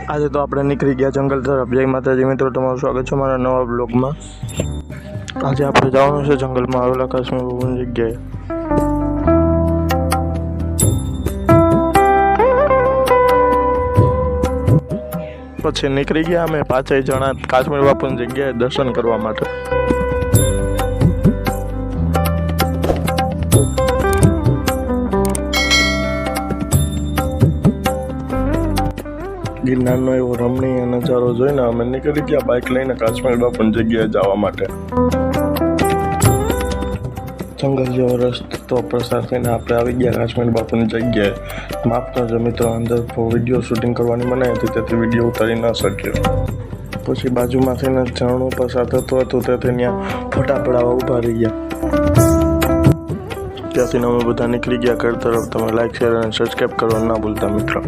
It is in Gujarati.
આજે તો આપણે નીકળી ગયા જંગલ તરફ। જય માતાજી મિત્રો, તમારું સ્વાગત છે મારા નવા બ્લોગમાં। આજે આપણે જવાનું છે જંગલમાં આવેલા કાશ્મીર બાપુની જગ્યાએ। પછી નીકળી ગયા અમે 5 જણા કાશ્મીર બાપુની જગ્યાએ દર્શન કરવા માટે। गिरनारનો એવો રમણીય નજારો જોઈને અમે નીકળી ગયા બાઇક લઈને કાશ્મીર બાપુની જગ્યાએ જવા માટે। જંગલ જેવો રસ્તો પસાર થઈને આપણે આવી ગયા કાશ્મીર બાપુની જગ્યાએ। માફ કરજો મિત્રો, અંદર વિડીયો શૂટિંગ કરવાની મનાઈ હતી તેથી વિડીયો ઉતારી ન શક્યો। પછી બાજુમાંથી ઝરણું પસાર થતું હતું તેથી ત્યાં ફોટા પડાવવા ઊભા રહી ગયા। ત્યાંથી અમે બધા નીકળી ગયા ઘર તરફ। તમે લાઈક, શેર અને સબસ્ક્રાઈબ કરવાનું ના ભૂલતા મિત્રો।